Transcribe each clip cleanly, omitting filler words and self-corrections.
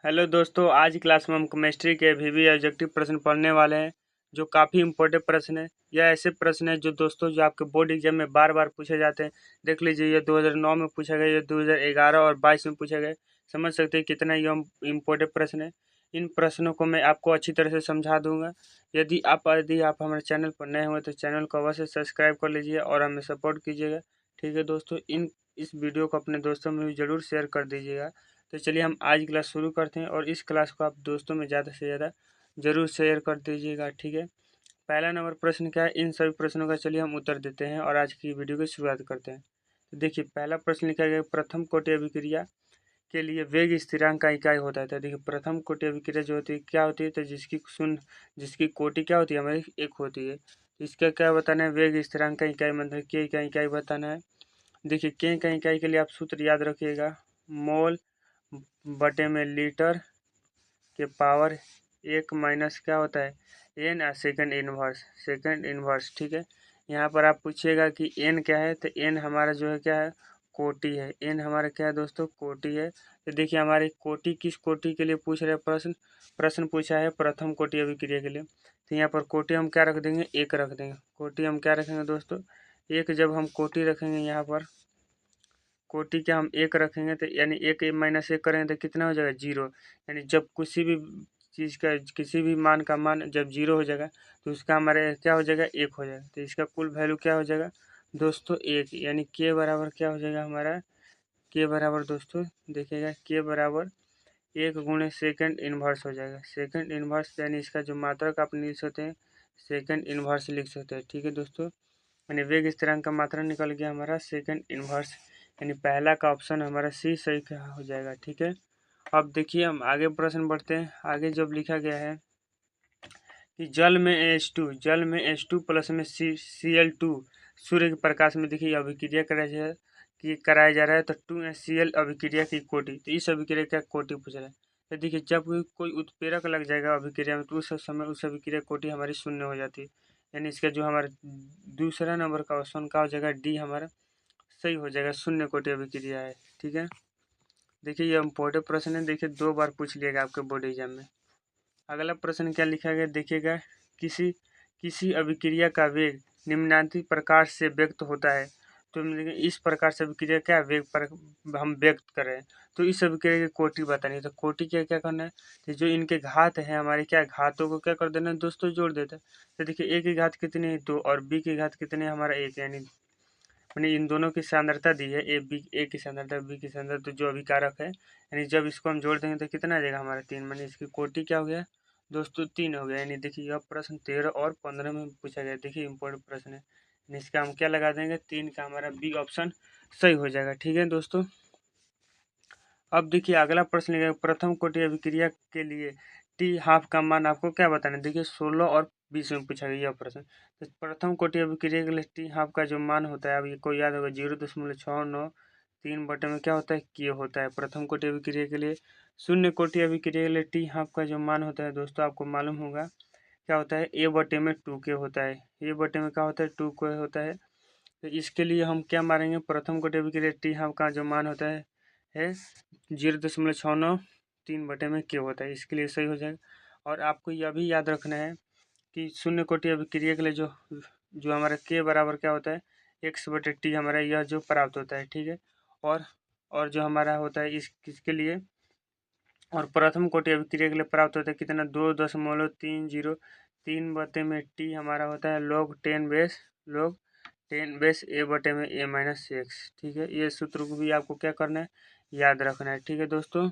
Hello दोस्तों, आज की क्लास में हम केमिस्ट्री के वीवी ऑब्जेक्टिव प्रश्न पढ़ने वाले हैं जो काफ़ी इंपॉर्टेंट प्रश्न है। यह ऐसे प्रश्न है जो दोस्तों जो आपके बोर्ड एग्जाम में बार बार पूछे जाते हैं। देख लीजिए, ये 2009 में पूछा गया, ये 2011 और 22 में पूछा गया। समझ सकते हैं कितना ये इम्पोर्टेंट प्रश्न है। इन प्रश्नों को मैं आपको अच्छी तरह से समझा दूंगा। यदि आप हमारे चैनल पर नए हुए तो चैनल को अवश्य सब्सक्राइब कर लीजिए और हमें सपोर्ट कीजिएगा। ठीक है दोस्तों, इस वीडियो को अपने दोस्तों में भी ज़रूर शेयर कर दीजिएगा। तो चलिए हम आज की क्लास शुरू करते हैं और इस क्लास को आप दोस्तों में ज़्यादा से ज़्यादा ज़रूर शेयर कर दीजिएगा। ठीक है, पहला नंबर प्रश्न क्या है, इन सभी प्रश्नों का चलिए हम उत्तर देते हैं और आज की वीडियो की शुरुआत करते हैं। तो देखिए, पहला प्रश्न लिखा गया, प्रथम कोटि अभिक्रिया के लिए वेग स्थिरांक का इकाई होता है। तो देखिए, प्रथम कोटि अभिक्रिया जो होती है क्या होती है, तो जिसकी कोटि क्या होती है हमारी एक होती है। इसका क्या बताना है, वेग स्थिरांक का इकाई मतलब के का इकाई बताना है। देखिए, के का इकाई के लिए आप सूत्र याद रखिएगा, मोल बटे में लीटर के पावर एक माइनस क्या होता है एन सेकंड इनवर्स। ठीक है, यहाँ पर आप पूछिएगा कि एन क्या है, तो एन हमारा जो है क्या है, कोटि है। एन हमारा क्या है दोस्तों, कोटि है। तो देखिए, हमारी कोटि किस कोटि के लिए पूछ रहे हैं, प्रश्न पूछा है प्रथम कोटि अभिक्रिया के लिए। तो यहाँ पर कोटि हम क्या रख देंगे, एक रख देंगे। कोटि हम क्या रखेंगे दोस्तों, एक। जब हम कोटि रखेंगे यहाँ पर कोटि क्या हम एक रखेंगे, तो यानी एक माइनस एक करेंगे तो कितना हो जाएगा, जीरो। यानी जब किसी भी चीज़ का किसी भी मान का मान जब जीरो हो जाएगा तो उसका हमारे क्या हो जाएगा, एक हो जाएगा। तो इसका कुल वैल्यू क्या हो जाएगा दोस्तों, एक। यानी के बराबर क्या हो जाएगा हमारा, के बराबर दोस्तों देखिएगा, के बराबर एक गुणे सेकंड इन्वर्स हो जाएगा। सेकंड इन्वर्स यानी इसका जो मात्रक आप लिख सकते हैं, सेकंड इन्वर्स लिख सकते हैं। ठीक है दोस्तों, यानी वेग स्थिरांक का मात्रा निकल गया हमारा सेकंड इन्वर्स। यानी पहला का ऑप्शन हमारा सी सही का हो जाएगा। ठीक है, अब देखिए हम आगे प्रश्न बढ़ते हैं। आगे जब लिखा गया है कि जल में H2 प्लस में Cl2 सूर्य के प्रकाश में देखिए अभिक्रिया कराया जा रहा है। तो 2HCl अभिक्रिया की कोटि, तो इस अभिक्रिया का कोटि पूछ रहा है। तो देखिए, जब कोई उत्प्रेरक लग जाएगा अभिक्रिया में तो उस समय उस अभिक्रिया कोटि हमारी शून्य हो जाती है। यानी इसका जो हमारा दूसरा नंबर का ऑप्शन का हो जाएगा डी हमारा सही हो जाएगा, शून्य कोटि अभिक्रिया है। ठीक है, देखिए ये इम्पोर्टेंट प्रश्न है, देखिए 2 बार पूछ लिएगा आपके बोर्ड एग्जाम में। अगला प्रश्न क्या लिखा गया देखिएगा, किसी किसी अभिक्रिया का वेग निम्नांकित प्रकार से व्यक्त होता है। तो इस प्रकार से अभिक्रिया क्या वेग पर हम व्यक्त कर रहे हैं, तो इस अभिक्रिया की कोटि बतानी है। तो कोटि क्या क्या करना है, तो जो इनके घात है हमारे क्या घातों को क्या कर देना है दोस्तों, जोड़ देता है। तो देखिए, ए की घात कितनी है, 2, और बी की घात कितनी है हमारा 1। यानी मैंने इन दोनों की सांद्रता दी है, ए की सांद्रता बी की सांद्रता, तो जो अभिकारक है यानी जब इसको हम जोड़ देंगे तो कितना आ जाएगा हमारा 3। मैंने इसकी कोटि क्या हो गया दोस्तों, 3 हो गया। यानी देखिए यह प्रश्न 13 और 15 में पूछा गया। देखिए इंपॉर्टेंट प्रश्न है, यानी इसका हम क्या लगा देंगे, 3 का हमारा बी ऑप्शन सही हो जाएगा। ठीक है दोस्तों, अब देखिए अगला प्रश्न लिखा है, प्रथम कोटि अभिक्रिया के लिए टी हाफ का मान आपको क्या बताना है। देखिए 16 और 20 में पूछा गया यह प्रश्न। तो प्रथम कोटि अभिक्रिया के लिए टी हाफ का जो मान होता है, अब ये को याद होगा 0.693 में क्या होता है, के होता है। प्रथम कोटि अभिक्रिया के लिए शून्य कोटि अभिक्रिया के लिए टी हाफ का जो मान होता है दोस्तों आपको मालूम होगा क्या होता है, ए बटे में 2 के होता है। ए बटे में क्या होता है, 2 के होता है। तो इसके लिए हम क्या मारेंगे, प्रथम कोटि अभिक्रिया टी हाफ का जो मान होता है 0.693 में के होता है। इसके लिए सही हो जाएगा। और आपको यह भी याद रखना है कि शून्य कोटि अभिक्रिया के लिए जो जो हमारा के बराबर क्या होता है, एक्स बटे टी हमारा यह जो प्राप्त होता है। ठीक है, और जो हमारा होता है इस किसके लिए, और प्रथम कोटि अभिक्रिया के लिए प्राप्त होता है कितना, 2.30 बटे में टी हमारा होता है log 10 बेस ए बटे में ए माइनस एक्स। ठीक है, ये सूत्र को भी आपको क्या करना है, याद रखना है। ठीक है दोस्तों,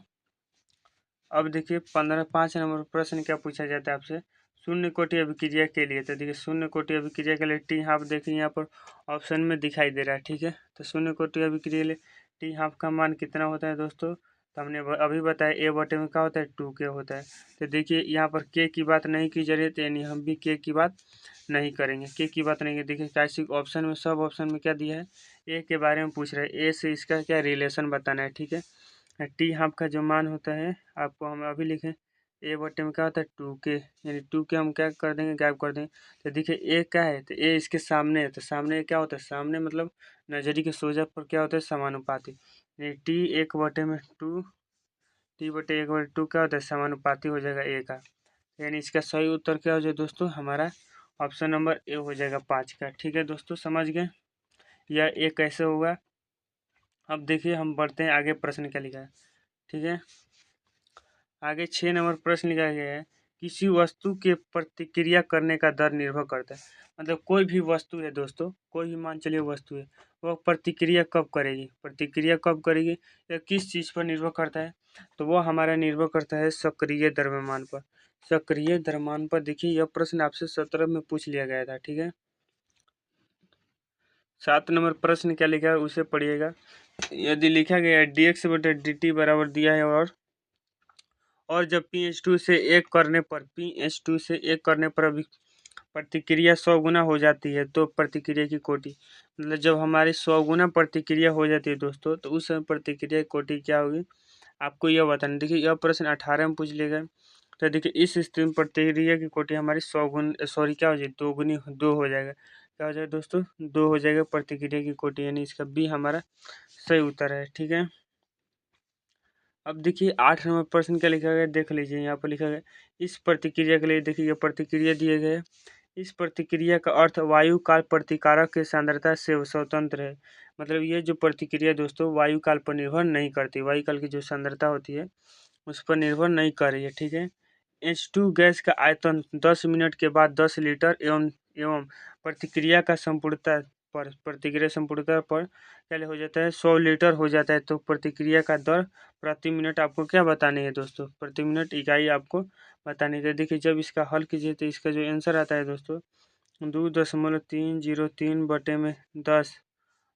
अब देखिए 5 नंबर प्रश्न क्या पूछा जाता है आपसे, शून्य कोटि अभिक्रिया के लिए। तो देखिए शून्य कोटि अभिक्रिया के लिए टी हाफ देखिए यहाँ पर ऑप्शन में दिखाई दे रहा है। ठीक है, तो शून्य कोटि अभिक्रिया के लिए टी हाफ का मान कितना होता है दोस्तों, तो हमने अभी बताया ए बटे में क्या होता है, 2 के होता है। तो देखिए यहाँ पर के की बात नहीं की जा रही है, तो यानी हम भी के की बात नहीं करेंगे, के की बात नहीं। देखिए कैसे ऑप्शन में सब ऑप्शन में क्या दिया है, ए के बारे में पूछ रहे हैं, ए से इसका क्या रिलेशन बताना है। ठीक है, टी हाफ का जो मान होता है आपको हम अभी लिखें, ए बटे में क्या होता है, 2 के। यानी 2 के हम क्या कर देंगे, गायब कर देंगे। तो देखिए ए क्या है, तो ए इसके सामने है, तो सामने क्या होता है, सामने मतलब नजरी के सोजा पर क्या होता है, समानुपाती। यानी टी 1/2 T/1/2 क्या होता है, समानुपाती हो जाएगा A का। यानी इसका सही उत्तर क्या हो जाएगा दोस्तों, हमारा ऑप्शन नंबर ए हो जाएगा 5 का। ठीक है दोस्तों, समझ गए यह ए कैसे होगा। अब देखिए हम बढ़ते हैं आगे, प्रश्न क्या लिखा है। ठीक है, आगे 6 नंबर प्रश्न लिखा गया है, किसी वस्तु के प्रतिक्रिया करने का दर निर्भर करता है। मतलब कोई भी वस्तु है दोस्तों, कोई भी मान चलिए वस्तु है, वह प्रतिक्रिया कब करेगी, प्रतिक्रिया कब करेगी या किस चीज़ पर निर्भर करता है, तो वह हमारा निर्भर करता है सक्रिय द्रव्यमान पर। सक्रिय द्रव्यमान पर देखिए यह प्रश्न आपसे 17 में पूछ लिया गया था। ठीक है, 7 नंबर प्रश्न क्या लिखा है उसे पढ़िएगा। यदि लिखा गया है dx/dt बराबर दिया है, और जब pH2 से 1 करने पर pH2 से 1 करने पर अभी प्रतिक्रिया 100 गुना हो जाती है, तो प्रतिक्रिया की कोटि, मतलब जब हमारी 100 गुना प्रतिक्रिया हो जाती है दोस्तों, तो उस समय प्रतिक्रिया की कोटि क्या होगी, आपको यह बताना। देखिए यह प्रश्न 18 में पूछ लिया गया। तो देखिए इस स्थिति में प्रतिक्रिया की कोटि हमारी 100 गुण सॉरी क्या हो जाएगी, 2 गुनी 2 हो जाएगा। क्या हो जाएगा दोस्तों, 2 हो जाएगा प्रतिक्रिया की कोटि, यानी इसका बी हमारा सही उत्तर है। ठीक है, अब देखिए 8 नंबर प्रश्न क्या लिखा गया, देख लीजिए यहाँ पर लिखा गया, इस प्रतिक्रिया के लिए देखिए ये प्रतिक्रिया दिए गए। इस प्रतिक्रिया का अर्थ वायु काल प्रतिकारक के सांद्रता से स्वतंत्र है। मतलब ये जो प्रतिक्रिया दोस्तों वायु काल पर निर्भर नहीं करती, वायु काल की जो सांद्रता होती है उस पर निर्भर नहीं कर रही है। ठीक है, H2 गैस का आयतन 10 मिनट के बाद 10 लीटर एवं एवं प्रतिक्रिया का संपूर्णता पर प्रतिक्रिया संपूर्णता पर क्या हो जाता है, 100 लीटर हो जाता है। तो प्रतिक्रिया का दर प्रति मिनट आपको क्या बतानी है दोस्तों, प्रति मिनट इकाई आपको बतानी है। देखिए जब इसका हल कीजिए तो इसका जो आंसर आता है दोस्तों 2.303/10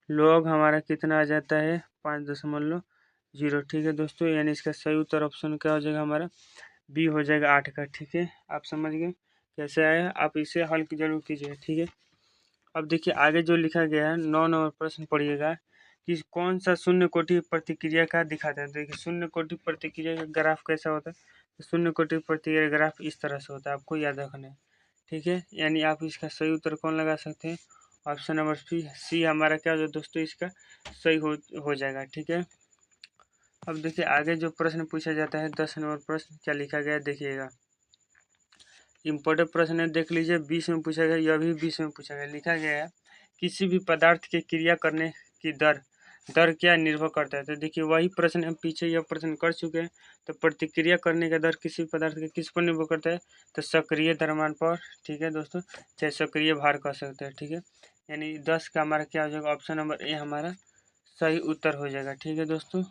लॉग हमारा कितना आ जाता है 5.0। ठीक है दोस्तों, यानी इसका सही उत्तर ऑप्शन क्या हो जाएगा, हमारा बी हो जाएगा 8 का। ठीक है, आप समझ गए कैसे आया, आप इसे हल जरूर कीजिए। ठीक है, अब देखिए आगे जो लिखा गया है 9 नंबर प्रश्न पढ़िएगा कि कौन सा शून्य कोटि प्रतिक्रिया का दिखाता है। देखिए शून्य कोटि प्रतिक्रिया का ग्राफ कैसा होता है, तो शून्य कोटि प्रतिक्रिया ग्राफ इस तरह से होता है, आपको याद रखना है। ठीक है, यानी आप इसका सही उत्तर कौन लगा सकते हैं, ऑप्शन नंबर सी हमारा क्या हो दोस्तों, इसका सही हो जाएगा। ठीक है, अब देखिए आगे जो प्रश्न पूछा जाता है 10 नंबर प्रश्न क्या लिखा गया है, देखिएगा इम्पोर्टेंट प्रश्न है, देख लीजिए 20 में पूछा गया, यह भी 20 में पूछा गया। लिखा गया है किसी भी पदार्थ के क्रिया करने की दर क्या निर्भर करता है। तो देखिए वही प्रश्न हम पीछे यह प्रश्न कर चुके हैं। तो प्रतिक्रिया करने का दर किसी पदार्थ के किस पर निर्भर करता है, तो सक्रिय द्रव्यमान पर। ठीक है दोस्तों, चाहे सक्रिय भार कह सकते हैं। ठीक है, यानी 10 का हमारा क्या हो जाएगा, ऑप्शन नंबर ए हमारा सही उत्तर हो जाएगा। ठीक है दोस्तों,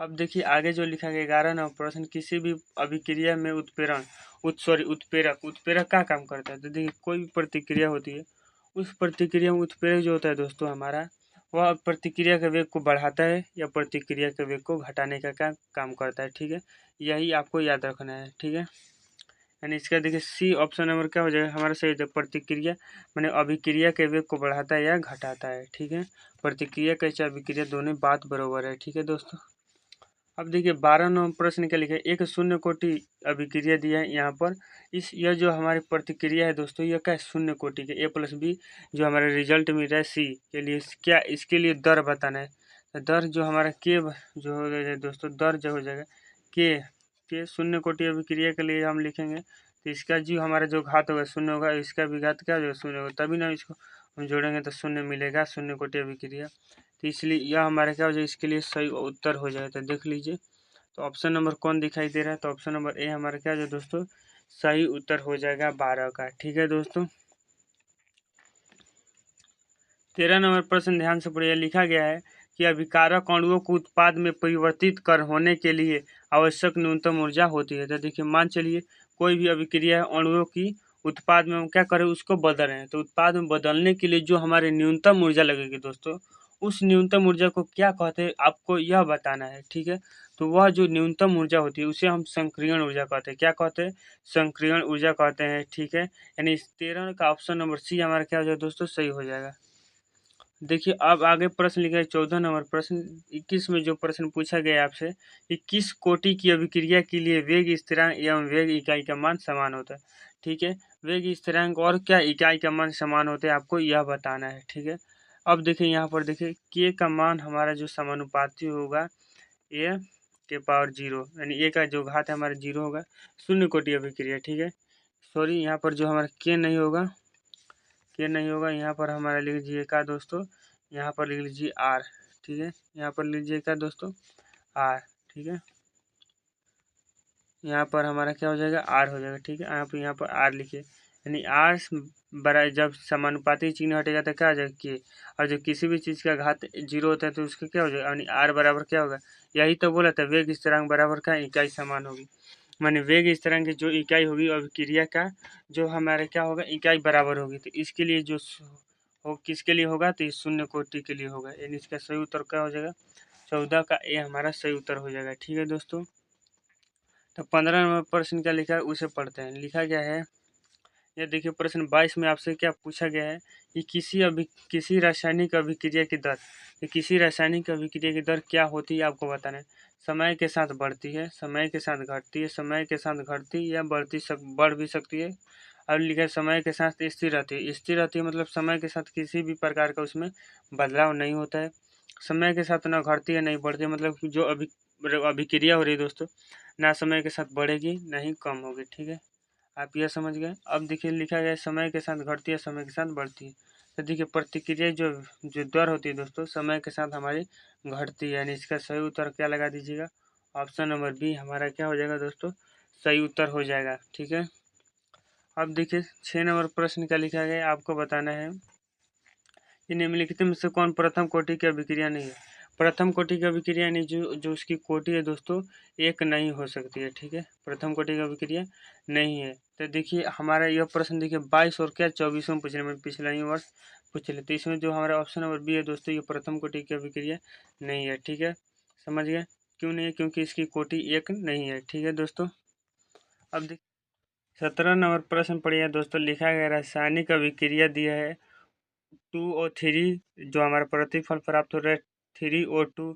अब देखिए आगे जो लिखा गया 11 नंबर प्रश्न, किसी भी अभिक्रिया में उत्प्रेरक उत्प्रेरक का काम करता है। तो देखिए कोई भी प्रतिक्रिया होती है, उस प्रतिक्रिया में उत्प्रेरक जो होता है दोस्तों हमारा, वह प्रतिक्रिया के वेग को बढ़ाता है या प्रतिक्रिया के वेग को घटाने का काम करता है। ठीक है, यही आपको याद रखना है। ठीक है, यानी इसका देखिए सी ऑप्शन नंबर क्या हो जाएगा हमारा सही होता है, प्रतिक्रिया मैंने अभिक्रिया के वेग को बढ़ाता है या घटाता है। ठीक है, प्रतिक्रिया कैसे अभिक्रिया दोनों बात बराबर है। ठीक है दोस्तों, अब देखिए 12 नंबर प्रश्न क्या लिखा है, एक शून्य कोटि अभिक्रिया दिया है यहाँ पर। यह जो हमारी प्रतिक्रिया है दोस्तों, यह क्या है शून्य कोटि के A+B जो हमारा रिजल्ट मिल रहा है सी के लिए, क्या इसके लिए दर बताना है। तो दर जो हमारा के जो हो जाएगा दोस्तों, दर जो हो जाएगा के शून्य कोटि अभिक्रिया के लिए हम लिखेंगे, तो इसका जो हमारा जो घात होगा शून्य होगा, इसका भी घात क्या होगा शून्य होगा, तभी ना इसको हम जोड़ेंगे तो शून्य मिलेगा, शून्य कोटि अभिक्रिया। तो इसलिए यह हमारा क्या हो जाएगा, इसके लिए सही उत्तर हो जाएगा। तो देख लीजिए, तो ऑप्शन नंबर कौन दिखाई दे रहा है, तो ऑप्शन नंबर ए हमारा क्या है दोस्तों, सही उत्तर हो जाएगा 12 का। ठीक है दोस्तों, 13 नंबर प्रश्न ध्यान से पढ़िए, लिखा गया है कि अभिकारक अणुओं को उत्पाद में परिवर्तित कर होने के लिए आवश्यक न्यूनतम ऊर्जा होती है। तो देखिए मान चलिए कोई भी अभिक्रिया अणुओं की उत्पाद में हम क्या करें, उसको बदल रहे हैं, तो उत्पाद में बदलने के लिए जो हमारे न्यूनतम ऊर्जा लगेगी दोस्तों, उस न्यूनतम ऊर्जा को क्या कहते हैं आपको यह बताना है। ठीक है, तो वह जो न्यूनतम ऊर्जा होती है उसे हम संक्रियण ऊर्जा कहते हैं। क्या कहते हैं, संक्रियण ऊर्जा कहते हैं। ठीक है, यानी 13 का ऑप्शन नंबर सी हमारा क्या हो जाएगा दोस्तों, सही हो जाएगा। देखिए अब आगे प्रश्न लिखा है 14 नंबर प्रश्न, 21 में जो प्रश्न पूछा गया है आपसे कि किस कोटि की अभिक्रिया के लिए वेग स्थिरांक एवं वेग इकाई का मान समान होता है। ठीक है, वेग स्थिरांक और क्या इकाई का मान समान होता है, आपको यह बताना है। ठीक है, अब देखिए यहाँ पर देखिए के का मान हमारा जो समानुपाती होगा ये के पावर 0, यानी ए का जो घात है हमारा 0 होगा, शून्य कोटि अभिक्रिया। ठीक है, सॉरी यहाँ पर जो हमारा के नहीं होगा, के नहीं होगा, यहाँ पर हमारा लिख लीजिए का दोस्तों, यहाँ पर लिख लीजिए आर। ठीक है, यहाँ पर लीजिए का दोस्तों आर। ठीक है, यहाँ पर हमारा क्या हो जाएगा, आर हो जाएगा। ठीक है, आप यहाँ पर आर लिखिए, यानी आर बड़ा, जब समानुपाती चिन्ह हटेगा तो क्या हो जाएगा के, और जब किसी भी चीज़ का घात 0 होता है तो उसका क्या हो जाएगा, यानी आर बराबर क्या होगा, यही तो बोला था, वेग स्थिरांक बराबर का इकाई समान होगी। माने वेग स्थिरांक की जो इकाई होगी अभिक्रिया का जो हमारे क्या होगा, इकाई बराबर होगी। तो इसके लिए जो हो किसके लिए होगा, तो इस शून्य कोटि के लिए होगा, यानी इसका सही उत्तर क्या हो जाएगा, 14 का ए हमारा सही उत्तर हो जाएगा। ठीक है दोस्तों, तो 15 नंबर प्रश्न क्या लिखा है उसे पढ़ते हैं। लिखा गया है, ये देखिए प्रश्न 22 में आपसे क्या पूछा गया है कि किसी रासायनिक अभिक्रिया की दर, किसी रासायनिक अभिक्रिया की दर क्या होती है आपको बताना है। समय के साथ बढ़ती है, समय के साथ घटती है, समय के साथ घटती या बढ़ भी सकती है। और लिखा है समय के साथ स्थिर रहती है। स्थिर रहती है मतलब समय के साथ किसी भी प्रकार का उसमें बदलाव नहीं होता है। समय के साथ ना घटती है नहीं बढ़ती है, मतलब कि जो अभिक्रिया हो रही है दोस्तों, ना समय के साथ बढ़ेगी ना ही कम होगी। ठीक है, आप यह समझ गए। अब देखिए लिखा गया है समय के साथ घटती है, समय के साथ बढ़ती है। तो देखिए प्रतिक्रिया जो जो दर होती है दोस्तों, समय के साथ हमारी घटती है, यानी इसका सही उत्तर क्या लगा दीजिएगा, ऑप्शन नंबर बी हमारा क्या हो जाएगा दोस्तों, सही उत्तर हो जाएगा। ठीक है, अब देखिए 6 नंबर प्रश्न क्या लिखा गया है आपको बताना है कि निम्नलिखित में से कौन प्रथम कोटि की अभिक्रिया नहीं है। प्रथम कोटि की अभिक्रिया यानी जो उसकी कोटि है दोस्तों, एक नहीं हो सकती है। ठीक है, प्रथम कोटि की अभिक्रिया नहीं है। तो देखिए हमारा यह प्रश्न देखिए 22 और क्या 24 में पूछ रहे हैं, पिछला ही वर्ष पूछ रहे, तो इसमें जो हमारा ऑप्शन नंबर बी है दोस्तों, ये प्रथम कोटि की अभिक्रिया नहीं है। ठीक है, समझ गए क्यों नहीं है, क्योंकि इसकी कोटि एक नहीं है। ठीक है दोस्तों, अब देखिए 17 नंबर प्रश्न पढ़िए दोस्तों। लिखा गया रासायनिक अभिक्रिया दिया है 2O3, जो हमारा प्रतिफल प्राप्त हो रहा है 3O2,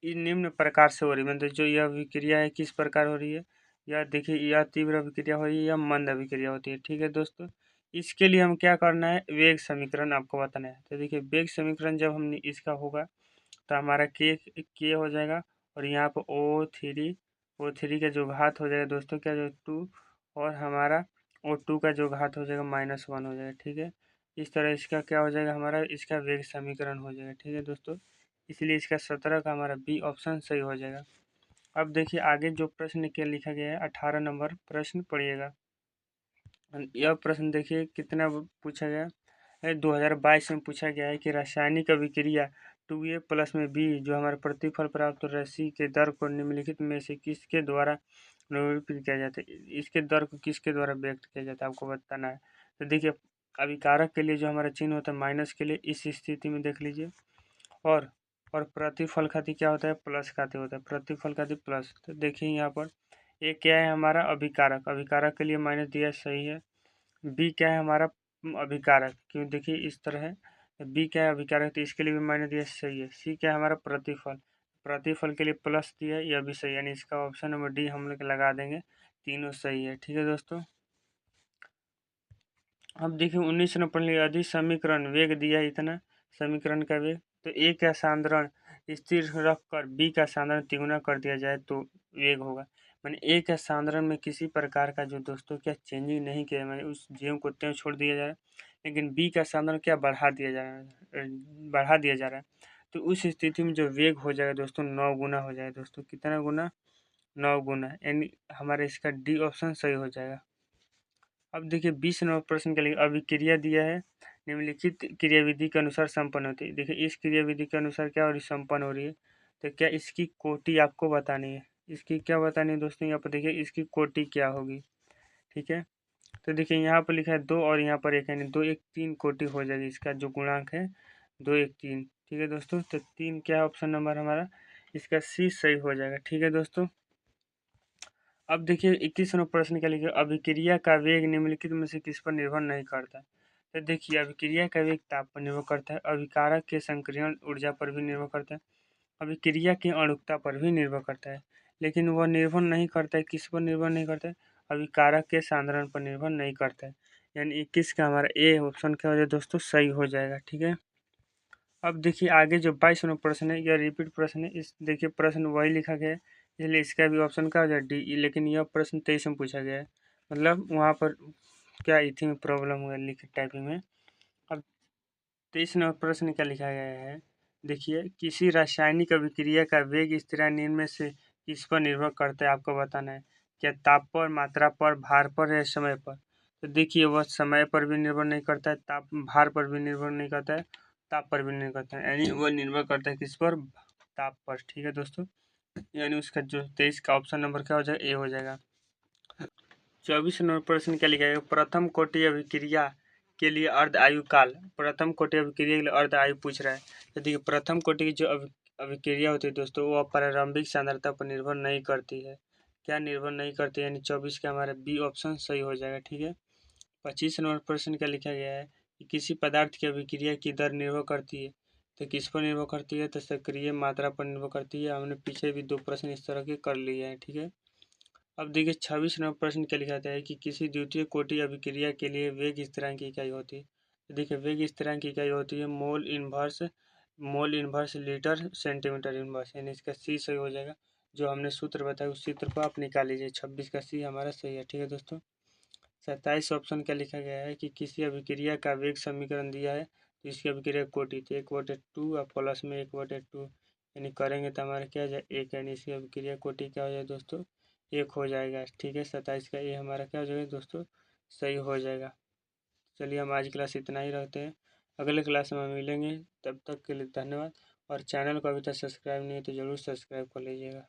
निम्न प्रकार से हो रही है, मतलब जो यह अभिक्रिया है किस प्रकार हो रही है, यह देखिए यह तीव्र अभिक्रिया हो रही है या मंद अभिक्रिया होती है। ठीक है दोस्तों, इसके लिए हम क्या करना है, वेग समीकरण आपको बताना है। तो देखिए वेग समीकरण जब हम इसका होगा तो हमारा के हो जाएगा, और यहाँ पर O3 का जो घात हो जाएगा दोस्तों क्या जो 2, और हमारा O2 का जो घात हो जाएगा -1 हो जाएगा। ठीक है, इस तरह इसका क्या हो जाएगा, हमारा इसका वेग समीकरण हो जाएगा। ठीक है दोस्तों, इसलिए इसका 17 का हमारा बी ऑप्शन सही हो जाएगा। अब देखिए आगे जो प्रश्न क्या लिखा गया है, 18 नंबर प्रश्न पढ़िएगा। यह प्रश्न देखिए कितना पूछा गया है, 2022 में पूछा गया है कि रासायनिक अभिक्रिया 2A प्लस में बी जो हमारे प्रतिफल प्राप्त राशि के दर को निम्नलिखित में से किसके द्वारा निरूपित किया जाता है, इसके दर को किसके द्वारा व्यक्त किया जाता है आपको बताना है। तो देखिए अभिकारक के लिए जो हमारा चिन्ह होता है माइनस के लिए, इस स्थिति में देख लीजिए, और और प्रतिफल खातिर क्या होता है, प्लस खातिर होता है, प्रतिफल खातिर प्लस। तो देखिए यहाँ पर एक क्या है हमारा अभिकारक, अभिकारक के लिए माइनस दिया सही है। बी क्या है हमारा अभिकारक, क्यों देखिए इस तरह है, बी क्या है अभिकारक, तो इसके लिए भी माइनस दिया सही है। सी क्या है हमारा प्रतिफल, प्रतिफल के लिए प्लस दिया है, यह भी सही है, यानी इसका ऑप्शन नंबर डी हम लोग लगा देंगे, तीनों सही है। ठीक है दोस्तों, अब देखिए 19 नंबर लिए अधिक समीकरण वेग दिया है इतना, समीकरण का वेग, तो ए का सांद्रण स्थिर रखकर बी का सांद्रण तिगुना कर दिया जाए तो वेग होगा। मैंने ए का सांद्रण में किसी प्रकार का जो दोस्तों क्या चेंजिंग नहीं किया, मैंने उस ज्यों को त्यों छोड़ दिया जा रहा है, लेकिन बी का सांद्रण क्या बढ़ा दिया जा रहा है, बढ़ा दिया जा रहा है। तो उस स्थिति में जो वेग हो जाएगा दोस्तों 9 गुना हो जाएगा दोस्तों, कितना गुना, 9 गुना, यानी हमारे इसका डी ऑप्शन सही हो जाएगा। अब देखिए 20 नंबर प्रश्न के लिए अभिक्रिया दिया है निम्नलिखित क्रियाविधि के अनुसार संपन्न होती है। देखिए इस क्रियाविधि के अनुसार क्या हो रही संपन्न हो रही है, तो क्या इसकी कोटि आपको बतानी है, इसकी क्या बतानी है दोस्तों, यहाँ पर देखिए इसकी कोटि क्या होगी। ठीक है, तो देखिए यहाँ पर लिखा है 2 और यहाँ पर 1, यानी 2 1 3 कोटि हो जाएगी, इसका जो गुणांक है 2 1 3। ठीक है दोस्तों, तो 3 क्या है ऑप्शन नंबर हमारा, इसका सी सही हो जाएगा। ठीक है दोस्तों, अब देखिए 21 नंबर प्रश्न क्या लिखे, अभिक्रिया का वेग निम्नलिखित में से किस पर निर्भर नहीं करता। तो देखिए अभिक्रिया का वेग ताप पर निर्भर करता है, अभिकारक के संक्रियण ऊर्जा पर भी निर्भर करता है, अभिक्रिया की अणुकता पर भी निर्भर करता है, लेकिन वह निर्भर नहीं करता है, किस पर निर्भर नहीं करता है, अभिकारक के सांद्रण पर निर्भर नहीं करता है, यानी 21 का हमारा ए ऑप्शन क्या हो जाए दोस्तों सही हो जाएगा। ठीक है, अब देखिए आगे जो 22 नंबर प्रश्न है यह रिपीट प्रश्न है, इस देखिए प्रश्न वही लिखा गया है, इसलिए इसका भी ऑप्शन क्या हो जाए डी। लेकिन यह प्रश्न 23 में पूछा गया है, मतलब वहाँ पर क्या इथी में प्रॉब्लम हुआ लिख टाइपिंग में। अब 23 नंबर प्रश्न क्या लिखा गया है, देखिए किसी रासायनिक अभिक्रिया का वेग स्थिरांक इनमें से किस पर निर्भर करता है, आपको बताना है। क्या ताप पर, मात्रा पर, भार पर या समय पर। तो देखिए वह समय पर भी निर्भर नहीं करता है, ताप भार पर भी निर्भर नहीं करता है, ताप पर भी निर्भर करता है, यानी वह निर्भर करता है किस पर, ताप पर। ठीक है दोस्तों, यानी उसका जो 23 का ऑप्शन नंबर क्या हो जाएगा, ए हो जाएगा। 24 नंबर प्रश्न क्या लिखा है, प्रथम कोटि अभिक्रिया के लिए अर्ध आयु काल। प्रथम कोटि अभिक्रिया के लिए अर्ध आयु पूछ रहा है। तो देखिए प्रथम कोटि की जो अभिक्रिया होती है दोस्तों, वो प्रारंभिक सांद्रता पर निर्भर नहीं करती है। क्या निर्भर नहीं करती है, यानी 24 का हमारा बी ऑप्शन सही हो जाएगा। ठीक है। 25 नंबर प्रश्न क्या लिखा गया है कि किसी पदार्थ की अभिक्रिया की दर निर्भर करती है। तो किस पर निर्भर करती है, तो सक्रिय मात्रा पर निर्भर करती है। हमने पीछे भी 2 प्रश्न इस तरह के कर लिए हैं। ठीक है। अब देखिए 26 नंबर प्रश्न क्या लिखा है कि किसी द्वितीय कोटि अभिक्रिया के लिए वेग स्थिरांक की इकाई होती है। तो देखिए वेग स्थिरांक की इकाई होती है mole inverse litre centimetre inverse, यानी इसका सी सही हो जाएगा। जो हमने सूत्र बताया उस सूत्र को आप निकाल लीजिए, 26 का सी हमारा सही है। ठीक है दोस्तों। 27 ऑप्शन क्या लिखा गया है कि किसी अभिक्रिया का वेग समीकरण दिया है, तो इसकी अभिक्रिया कोटि थी 1/2 और प्लस में 1/2, यानी करेंगे तो हमारा क्या हो जाए एक, यानी इसकी अभिक्रिया कोटि क्या हो जाए दोस्तों, एक हो जाएगा। ठीक है। 27 का ये हमारा क्या हो जाएगा दोस्तों, सही हो जाएगा। चलिए हम आज क्लास इतना ही रखते हैं, अगले क्लास में हम मिलेंगे। तब तक के लिए धन्यवाद। और चैनल को अभी तक सब्सक्राइब नहीं है तो ज़रूर सब्सक्राइब कर लीजिएगा।